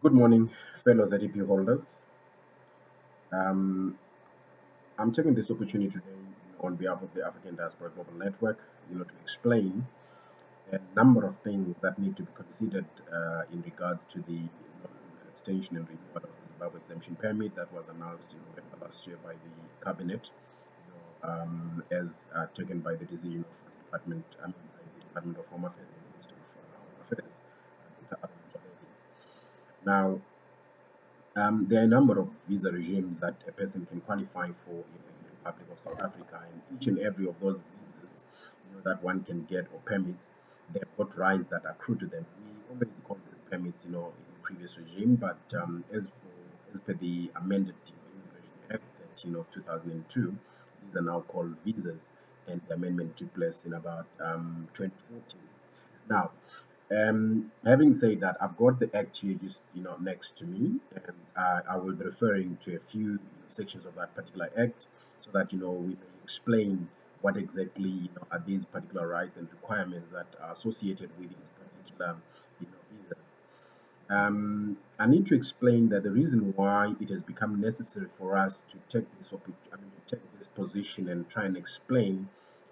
Good morning, fellow ZDP holders. Um, I'm taking this opportunity today on behalf of the African Diaspora Global Network, to explain a number of things that need to be considered in regards to the extension and renewal of the Zimbabwe exemption permit that was announced in November last year by the cabinet, as taken by the decision of the Department, by the Department of Home Affairs and Minister of Home Affairs, Dr. Alan Motsoaledi. Now, there are a number of visa regimes that a person can qualify for in the Republic of South Africa, and each and every of those visas, that one can get or permits, they've got rights that accrue to them. We always call these permits, in the previous regime, but as per the amended Immigration Act that of 2002, these are now called visas, and the amendment took place in about 2014. Now, having said that, I've got the act here just next to me, and I will be referring to a few sections of that particular act, so that we may explain what exactly are these particular rights and requirements that are associated with these particular visas. I need to explain that the reason why it has become necessary for us to take this position and try and explain,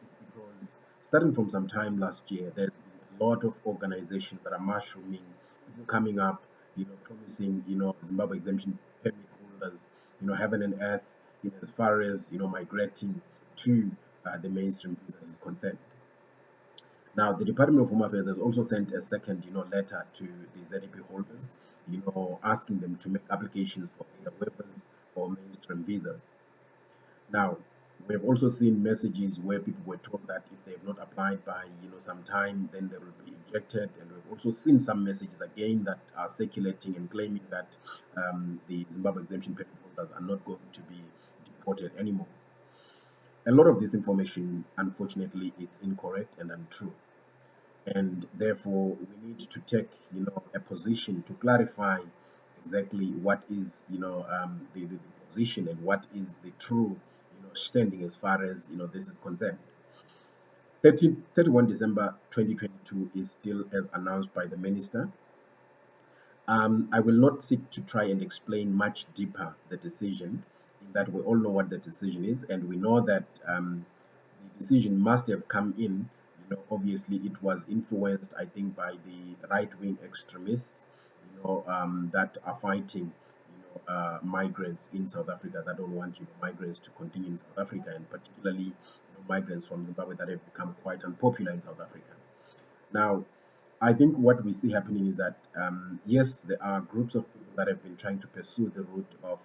is because starting from some time last year, there's been a lot of organizations that are mushrooming, coming up, promising, Zimbabwe exemption permit holders, heaven and earth, as far as migrating to the mainstream visas is concerned. Now, the Department of Home Affairs has also sent a second, letter to the ZDP holders, asking them to make applications for either waivers or mainstream visas. Now, we have also seen messages where people were told that if they have not applied by, some time, then they will be ejected. And we've also seen some messages again that are circulating and claiming that the Zimbabwe exemption permit holders are not going to be deported anymore. A lot of this information, unfortunately, it's incorrect and untrue, and therefore we need to take a position to clarify exactly what is the position and what is the true standing as far as this is concerned. 31 December 2022 is still as announced by the minister. I will not seek to try and explain much deeper the decision, in that we all know what the decision is, and we know that the decision must have come in. Obviously, it was influenced, I think, by the right-wing extremists, that are fighting, migrants in South Africa, that don't want migrants to continue in South Africa, and particularly migrants from Zimbabwe that have become quite unpopular in South Africa. Now, I think what we see happening is that yes, there are groups of people that have been trying to pursue the route of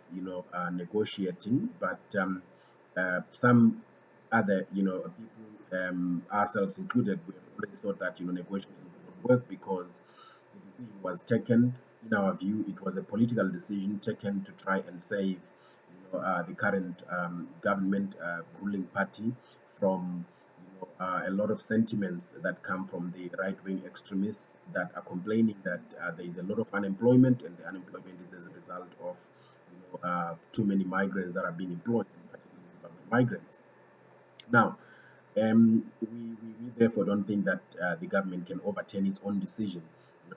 negotiating, but some other people, ourselves included, we have always thought that negotiations would not work, because the decision was taken. In our view, it was a political decision taken to try and save the current government ruling party from a lot of sentiments that come from the right-wing extremists that are complaining that there is a lot of unemployment, and the unemployment is as a result of too many migrants that are being employed, particularly migrants. Now, we therefore don't think that the government can overturn its own decision,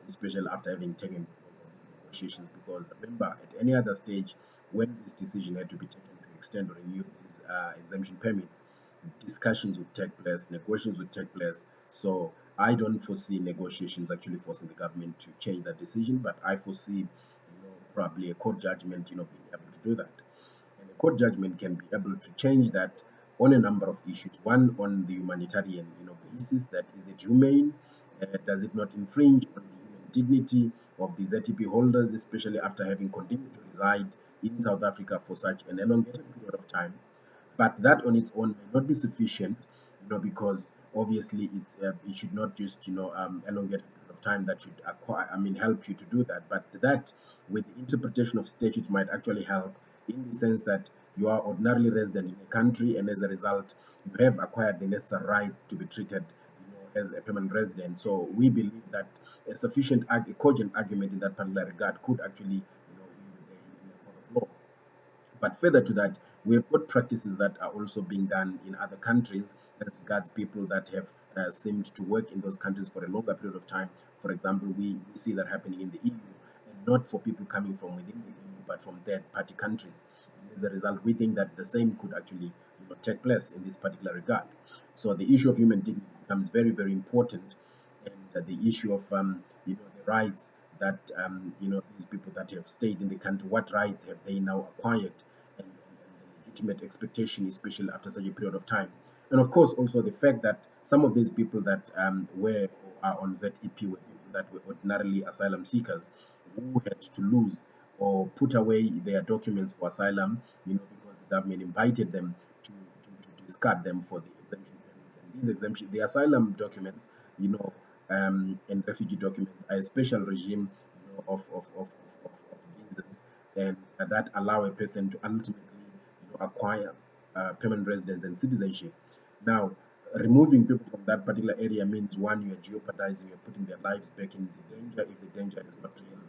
especially after having taken these negotiations, because remember, at any other stage, when this decision had to be taken to extend or renew these exemption permits, discussions would take place, negotiations would take place. So I don't foresee negotiations actually forcing the government to change that decision, but I foresee probably a court judgment being able to do that. And a court judgment can be able to change that on a number of issues. One, on the humanitarian basis, that is it humane? Does it not infringe on the human dignity of the ZTP holders, especially after having continued to reside in South Africa for such an elongated period of time? But that on its own may not be sufficient, because obviously it should not just elongate a period of time that should help you to do that. But that, with the interpretation of statutes, might actually help, in the sense that you are ordinarily resident in a country, and as a result, you have acquired the necessary rights to be treated as a permanent resident. So we believe that a sufficient, a cogent argument in that particular regard could actually, in a court of law. But further to that, we have got practices that are also being done in other countries as regards people that have seemed to work in those countries for a longer period of time. For example, we see that happening in the EU, and not for people coming from within the EU, but from third-party countries. And as a result, we think that the same could actually take place in this particular regard. So the issue of human dignity becomes very, very important, and the issue of the rights that these people that have stayed in the country, what rights have they now acquired, and the legitimate expectation, especially after such a period of time. And of course, also the fact that some of these people that were or are on ZEP were people that were ordinarily asylum seekers who had to lose or put away their documents for asylum, because the government invited them to discard them for the exemption permits. And these exemption, the asylum documents, and refugee documents are a special regime, of visas, and that allow a person to ultimately, acquire permanent residence and citizenship. Now, removing people from that particular area means, one, you're jeopardizing, you're putting their lives back in the danger if the danger is not really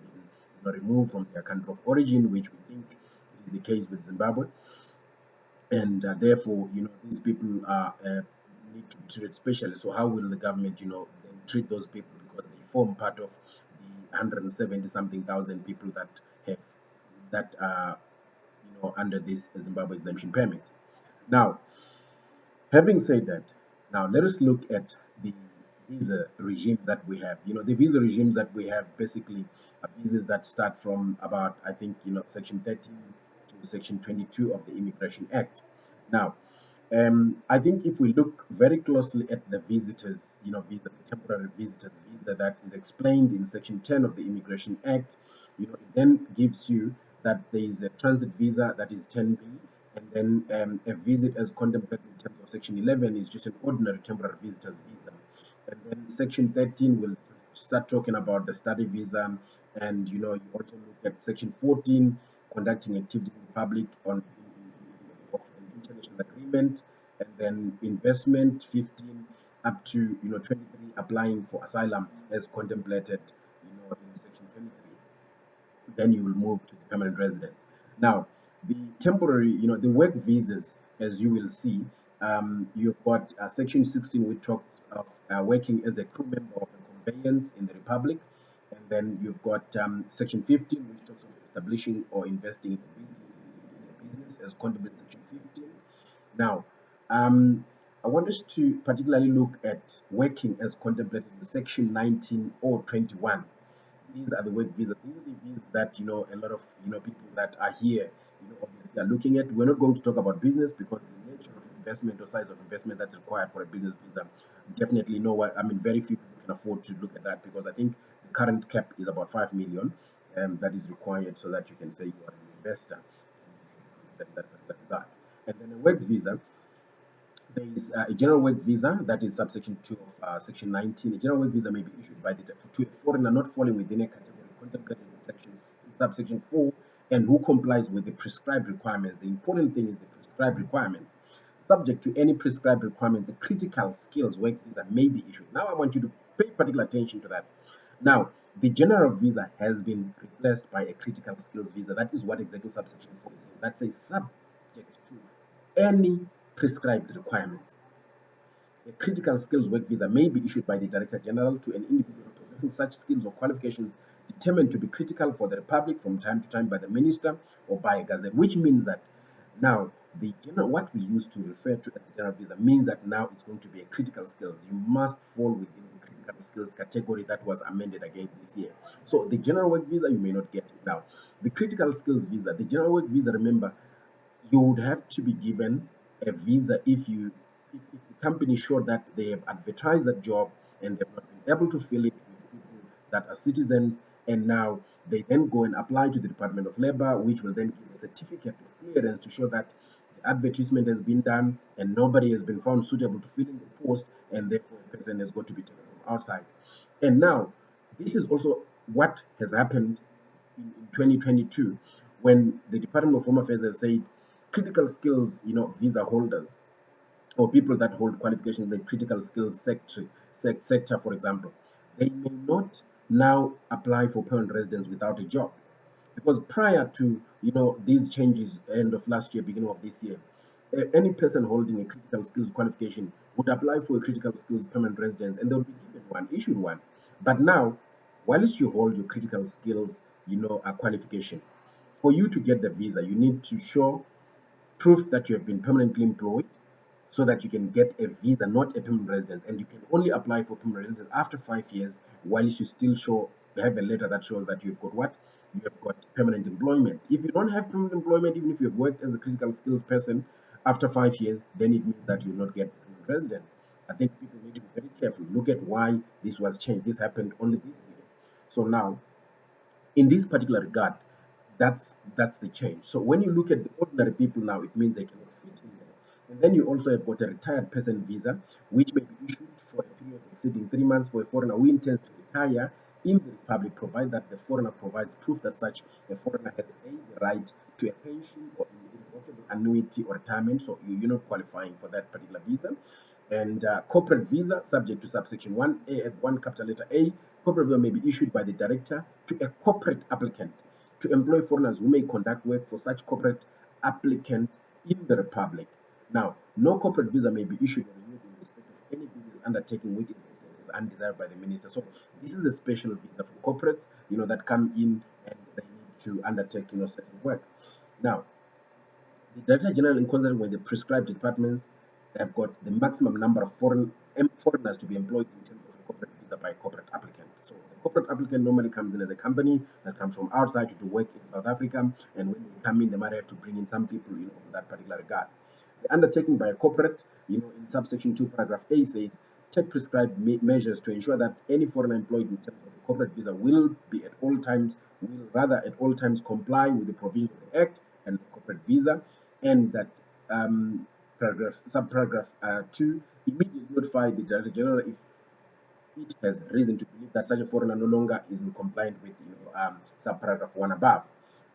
being removed from their country of origin, which we think is the case with Zimbabwe. And therefore, these people are need to be treated specially. So how will the government, then treat those people, because they form part of the 170 something thousand people that have that are under this Zimbabwe exemption permit. Now, having said that, now let us look at the visa regimes that we have. The visa regimes that we have basically are visas that start from about, I think, Section 13 to Section 22 of the Immigration Act. Now, I think if we look very closely at the visitors, visa, the temporary visitors visa that is explained in Section 10 of the Immigration Act, it then gives you that there is a transit visa, that is 10B, and then a visit as contemplated in terms of Section 11 is just an ordinary temporary visitors visa. And then Section 13 will start talking about the study visa, and you also look at Section 14, conducting activities in public on of an international agreement, and then investment 15 up to 23, applying for asylum as contemplated in Section 23. Then you will move to the permanent residence. Now, the temporary, the work visas, as you will see, you've got Section 16, which talks of working as a crew member of a conveyance in the Republic. And then you've got Section 15, which talks of establishing or investing in a business as contemplated Section 15. Now, I want us to particularly look at working as contemplated in Section 19 or 21. These are the work visas. These are the visas that a lot of people that are here obviously are looking at. We're not going to talk about business, because the nature of investment or size of investment that's required for a business visa, definitely very few people can afford to look at that, because I think the current cap is about 5 million that is required so that you can say you are an investor. And then a work visa, there is a general work visa that is subsection 2 of Section 19. A general work visa may be issued to a foreigner not falling within a category contemplated in subsection 4 and who complies with the prescribed requirements. The important thing is the prescribed requirements. Subject to any prescribed requirements, a critical skills work visa may be issued. Now I want you to pay particular attention to that. Now, the general visa has been replaced by a critical skills visa. That is what exactly subsection 4 is. That's a subject to any prescribed requirements. A critical skills work visa may be issued by the Director General to an individual possessing such skills or qualifications determined to be critical for the Republic from time to time by the Minister or by a gazette, which means that now what we used to refer to as the general visa means that now it's going to be a critical skills. You must fall within the critical skills category that was amended again this year. So the general work visa, you may not get it now. The critical skills visa, the general work visa, remember, you would have to be given a visa if the company showed that they have advertised that job and they've not been able to fill it with people that are citizens, and now they then go and apply to the Department of Labor, which will then give a certificate of clearance to show that the advertisement has been done and nobody has been found suitable to fill in the post, and therefore a person has got to be taken from outside. And now this is also what has happened in 2022, when the Department of Home Affairs has said critical skills, visa holders or people that hold qualifications in the critical skills sector, for example, they may not now apply for permanent residence without a job. Because prior to these changes, end of last year, beginning of this year, any person holding a critical skills qualification would apply for a critical skills permanent residence, and they'll be given one, issued one. But now, whilst you hold your critical skills a qualification. For you to get the visa, you need to show proof that you have been permanently employed so that you can get a visa, not a permanent residence. And you can only apply for permanent residence after 5 years, while you still have a letter that shows that you've got what? You have got permanent employment. If you don't have permanent employment, even if you have worked as a critical skills person after 5 years, then it means that you will not get permanent residence. I think people need to be very careful. Look at why this was changed. This happened only this year. So now, in this particular regard, that's the change. So when you look at the ordinary people now, it means they cannot fit in there. And then you also have got a retired person visa, which may be issued for a period exceeding 3 months for a foreigner who intends to retire in the Republic, provided that the foreigner provides proof that such a foreigner has a the right to a pension or irrevocable annuity or retirement. So you're not qualifying for that particular visa. And corporate visa, subject to subsection 1A at 1 capital letter A, corporate visa may be issued by the director to a corporate applicant to employ foreigners who may conduct work for such corporate applicant in the Republic. Now, no corporate visa may be issued or renewed in respect of any business undertaking which is listed as undesired by the minister. So this is a special visa for corporates, that come in and they need to undertake, certain work. Now, the Director General, in concert with the prescribed departments, have got the maximum number of foreigners to be employed in terms of a corporate visa by a corporate applicant. So the corporate applicant normally comes in as a company that comes from outside to do work in South Africa, and when they come in, they might have to bring in some people, in that particular regard. The undertaking by a corporate, in subsection 2, paragraph A says, take prescribed measures to ensure that any foreigner employed in terms of a corporate visa will at all times comply with the provisions of the Act and the corporate visa, and that subparagraph 2 immediately notify the Director General if it has reason to believe that such a foreigner no longer is in compliance with subparagraph 1 above.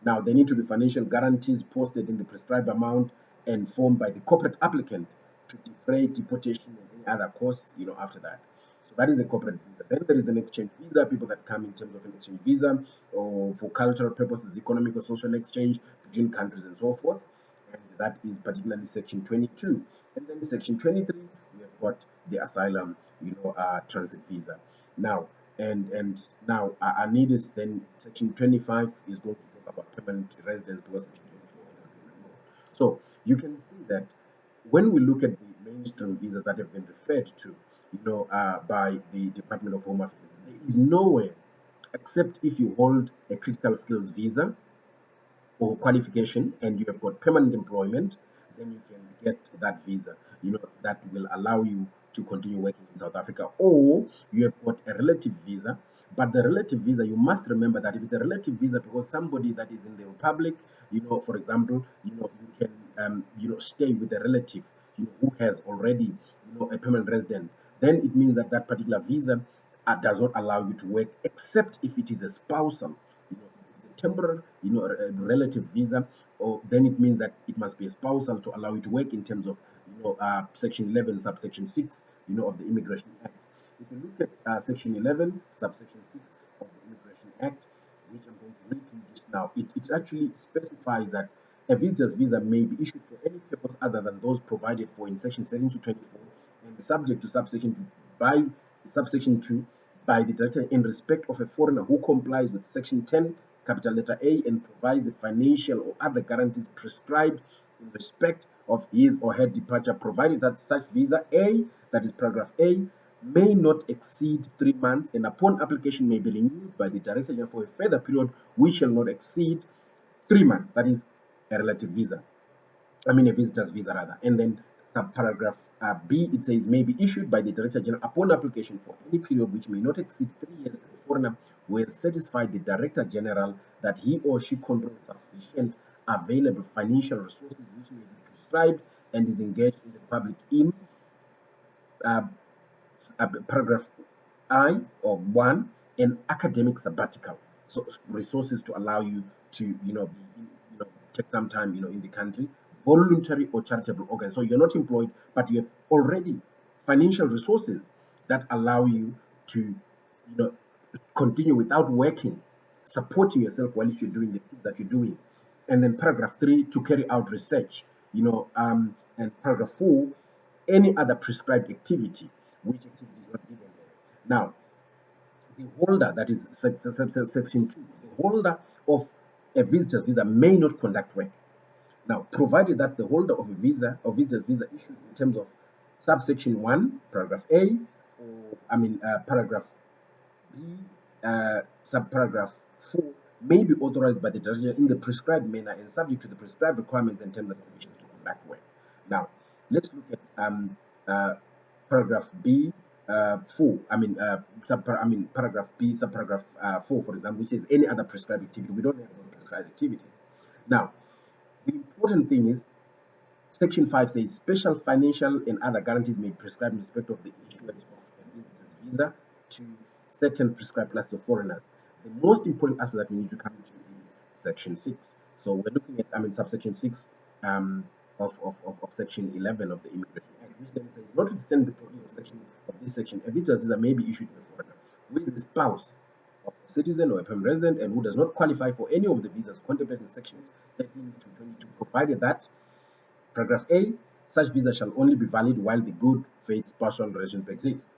Now, there need to be financial guarantees posted in the prescribed amount and formed by the corporate applicant to defray deportation and any other costs, after that. So that is a corporate visa. Then there is an exchange visa, people that come in terms of an exchange visa or for cultural purposes, economic or social exchange between countries and so forth. And that is particularly section 22. And then section 23, we have got the asylum, transit visa. Now, and now our need is then section 25 is going to talk about permanent residence because section 24 has been removed. So you can see that when we look at the mainstream visas that have been referred to, by the Department of Home Affairs, there is nowhere except if you hold a critical skills visa or qualification and you have got permanent employment, then you can get that visa, that will allow you to continue working in South Africa. Or you have got a relative visa, but the relative visa, you must remember that if it's a relative visa, because somebody that is in the Republic, for example, you can, stay with a relative, who has already, a permanent resident, then it means that that particular visa does not allow you to work except if it is a spousal, temporary, a relative visa, or then it means that it must be a spousal to allow you to work in terms of, section 11, subsection 6, of the Immigration Act. If you look at section 11, subsection 6 of the Immigration Act, which I'm going to read to you just now, it actually specifies that a visitor's visa may be issued for any purpose other than those provided for in sections 13 to 24 and subject to subsection 2 by subsection 2 by the director in respect of a foreigner who complies with section 10 capital letter A and provides the financial or other guarantees prescribed in respect of his or her departure, provided that such visa A, that is paragraph A, may not exceed 3 months and upon application may be renewed by the Director General for a further period which shall not exceed 3 months. That is a relative visa. I mean a visitor's visa rather. And then subparagraph B, it says may be issued by the Director General upon application for any period which may not exceed 3 years to a foreigner who has satisfied the Director General that he or she controls sufficient available financial resources which may be prescribed and is engaged in the public in paragraph I or 1, an academic sabbatical. So resources to allow you to, take some time, in the country, voluntary or charitable organ. So you're not employed, but you have already financial resources that allow you to, continue without working, supporting yourself while you're doing the thing that you're doing. And then paragraph 3, to carry out research, and paragraph 4, any other prescribed activity, which activity is not given there. Now, the holder, that is section 2, the holder of a visitor's visa may not conduct work. Now, provided that the holder of a visa or visitor's visa issued in terms of subsection 1, paragraph A, or paragraph B, subparagraph 4, may be authorized by the director in the prescribed manner and subject to the prescribed requirements and terms and conditions to conduct work. Now, let's look at paragraph B, 4. Paragraph B, subparagraph 4, for example, which says any other prescribed activity. We don't have any prescribed activities. Now, the important thing is Section 5 says special financial and other guarantees may be prescribed in respect of the issuance of a visitor's visa to certain prescribed classes of foreigners. The most important aspect that we need to come to is Section 6. So we're looking at subsection 6 of Section 11 of the Immigration Act, which then says notwithstanding the provision of this section, a visitor's visa may be issued to a foreigner who is a spouse of a citizen or a permanent resident and who does not qualify for any of the visas contemplated in sections 13 to 22, provided that paragraph A, such visa shall only be valid while the good faith spousal relationship exists.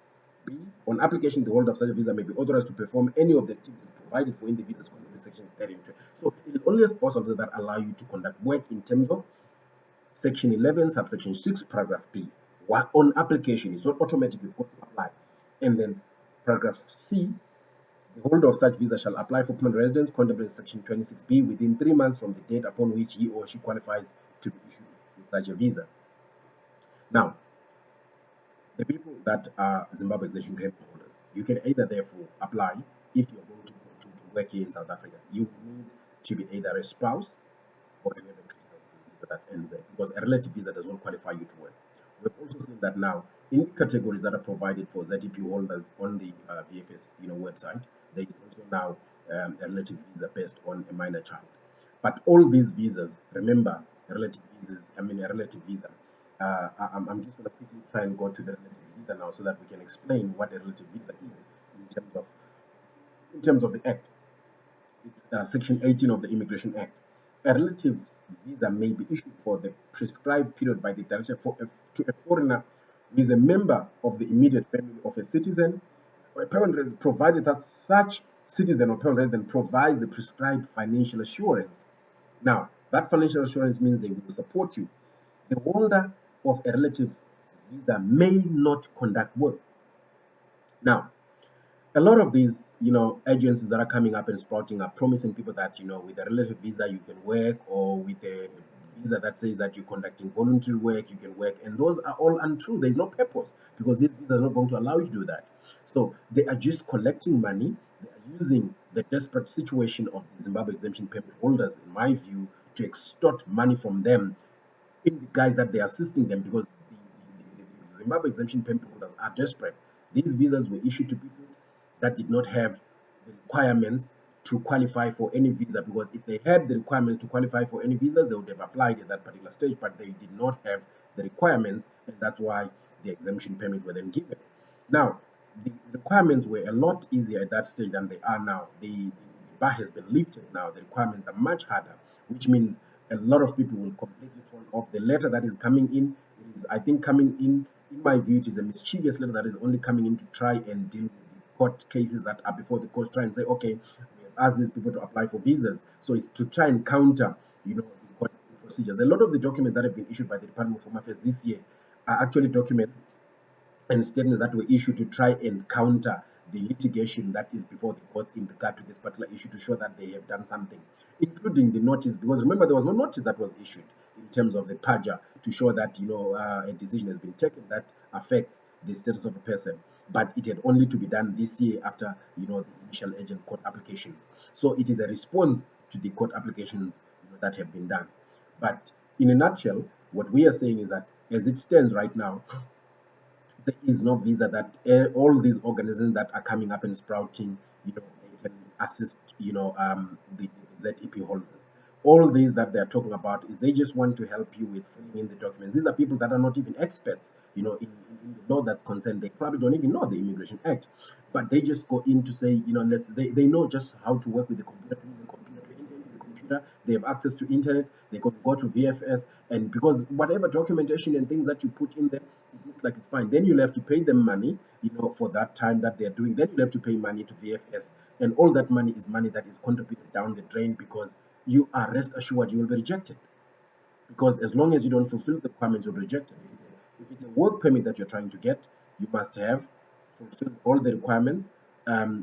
B, on application, the holder of such a visa may be authorized to perform any of the activities provided for in the visas contained in section 13. So it is only a spousal visa that allow you to conduct work in terms of section 11, subsection 6, paragraph B. While on application, it's not automatic, you've got to apply. And then paragraph C, the holder of such visa shall apply for permanent residence contemplated in section 26B within 3 months from the date upon which he or she qualifies to be issued with such a visa. Now, the people that are Zimbabwe exemption permit holders, you can either therefore apply if you're going to work here in South Africa. You need to be either a spouse or to have a critical visa that ends there, because a relative visa does not qualify you to work. We've also seen that now in the categories that are provided for ZEP holders on the VFS website, there is also now a relative visa based on a minor child. But all these visas, remember, relative visas, a relative visa. I'm just going to quickly try and go to the relative visa now so that we can explain what a relative visa is in terms of the Act. It's Section 18 of the Immigration Act. A relative visa may be issued for the prescribed period by the director to a foreigner who is a member of the immediate family of a citizen or a permanent resident, provided that such citizen or permanent resident provides the prescribed financial assurance. Now, that financial assurance means they will support you. The holder of a relative visa may not conduct work. Now, a lot of these, agencies that are coming up and sprouting are promising people that, with a relative visa you can work, or with a visa that says that you're conducting voluntary work, you can work. And those are all untrue. There's no purpose, because this visa is not going to allow you to do that. So they are just collecting money. They are using the desperate situation of the Zimbabwe exemption permit holders, in my view, to extort money from them in the guise that they are assisting them, because the Zimbabwe exemption permit holders are desperate. These visas were issued to people that did not have the requirements to qualify for any visa, because if they had the requirements to qualify for any visas, they would have applied at that particular stage, but they did not have the requirements, and that's why the exemption permits were then given. Now, the requirements were a lot easier at that stage than they are now. The bar has been lifted now. The requirements are much harder, which means a lot of people will completely fall off. The letter that is coming in is, I think, coming in my view, it is a mischievous letter that is only coming in to try and deal with court cases that are before the courts, try and say, okay, we have asked these people to apply for visas. So it's to try and counter, the court procedures. A lot of the documents that have been issued by the Department of Home Affairs this year are actually documents and statements that were issued to try and counter the litigation that is before the courts in regard to this particular issue, to show that they have done something, including the notice, because remember, there was no notice that was issued in terms of the PAJA to show that, a decision has been taken that affects the status of a person. But it had only to be done this year after, the initial agent court applications. So it is a response to the court applications that have been done. But in a nutshell, what we are saying is that as it stands right now, there is no visa that all these organizations that are coming up and sprouting, they can assist, the ZEP holders. All these that they're talking about is they just want to help you with filling in the documents. These are people that are not even experts, in the law that's concerned. They probably don't even know the Immigration Act, but they just go in to say, they know just how to work with the computer, to use the computer, to enter into the computer, computer, they have access to internet, they can go to VFS, and because whatever documentation and things that you put in there, it looks like it's fine. Then you'll have to pay them money, for that time that they're doing. Then you'll have to pay money to VFS, and all that money is money that is contributed down the drain, because you are, rest assured, you will be rejected. Because as long as you don't fulfill the requirements, you're rejected. If it's a work permit that you're trying to get, you must have fulfilled all the requirements.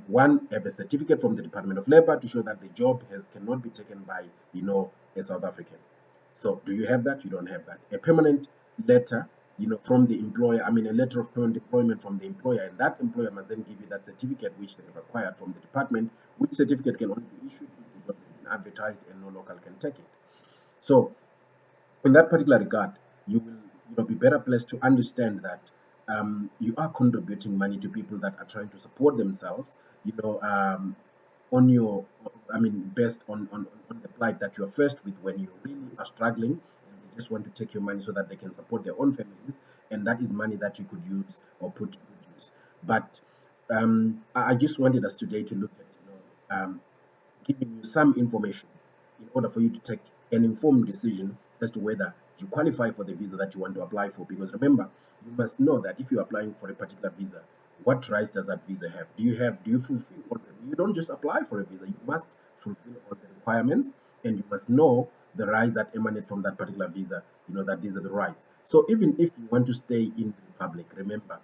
One, have a certificate from the Department of Labor to show that the job cannot be taken by a South African. So do you have that? You don't have that. A permanent letter, from the employer, a letter of permanent employment from the employer, and that employer must then give you that certificate which they have acquired from the department, which certificate can only be issued if the job has been advertised and no local can take it. So in that particular regard, you will be better placed to understand that you are contributing money to people that are trying to support themselves, on your, based on the plight that you're faced with when you really are struggling, and they just want to take your money so that they can support their own families, and that is money that you could use or put to good use. But I just wanted us today to look at, giving you some information in order for you to take an informed decision as to whether you qualify for the visa that you want to apply for. Because remember, you must know that if you're applying for a particular visa, what rights does that visa have? Do you fulfill all the, you don't just apply for a visa, you must fulfill all the requirements, and you must know the rights that emanate from that particular visa, that these are the rights. So even if you want to stay in the Republic, remember,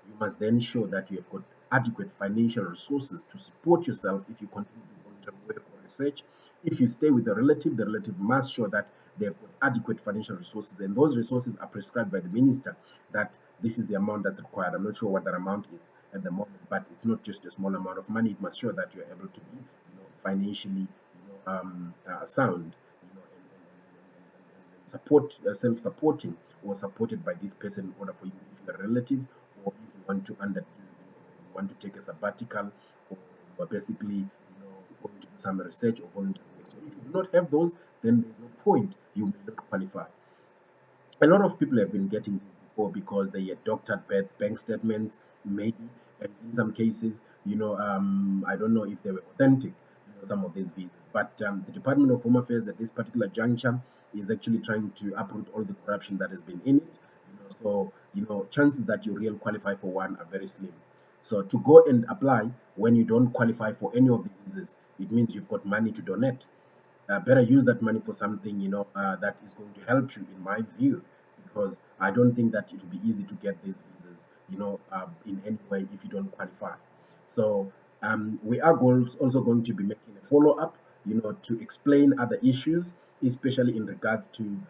you must then show that you have got adequate financial resources to support yourself if you continue to voluntary work or research. If you stay with the relative must show that they've got adequate financial resources, and those resources are prescribed by the minister, that this is the amount that's required. I'm not sure what that amount is at the moment, but it's not just a small amount of money. It must show that you're able to be financially sound, and self-supporting, or supported by this person in order for you, if you're a relative, or if you want to take a sabbatical, or basically going to do some research or voluntary work. So if you do not have those, then there's no point, you may not qualify. A lot of people have been getting this before because they had doctored bank statements, maybe, and in some cases, I don't know if they were authentic, some of these visas. But the Department of Home Affairs at this particular juncture is actually trying to uproot all the corruption that has been in it. So chances that you really qualify for one are very slim. So to go and apply when you don't qualify for any of the visas, it means you've got money to donate. Better use that money for something that is going to help you, in my view, because I don't think that it will be easy to get these visas in any way if you don't qualify. So we are also going to be making a follow-up to explain other issues, especially in regards to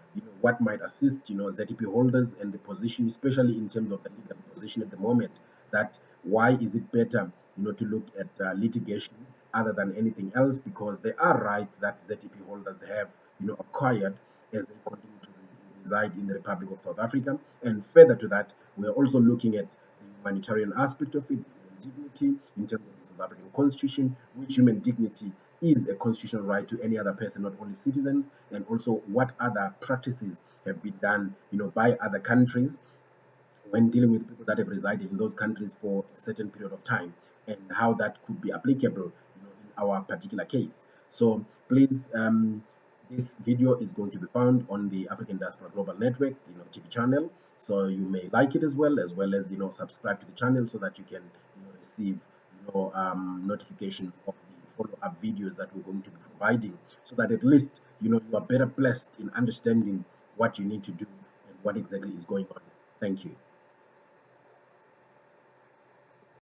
what might assist ZTP holders and the position, especially in terms of the legal position at the moment, that why is it better to look at litigation other than anything else, because there are rights that ZTP holders have acquired as they continue to reside in the Republic of South Africa. And further to that, we're also looking at the humanitarian aspect of it, dignity in terms of the South African Constitution, which human dignity is a constitutional right to any other person, not only citizens, and also what other practices have been done by other countries when dealing with people that have resided in those countries for a certain period of time, and how that could be applicable in our particular case. So please, this video is going to be found on the African Diaspora Global Network TV channel, so you may like it as well as subscribe to the channel so that you can receive notifications of the follow-up videos that we're going to be providing, so that at least you are better blessed in understanding what you need to do and what exactly is going on. Thank you.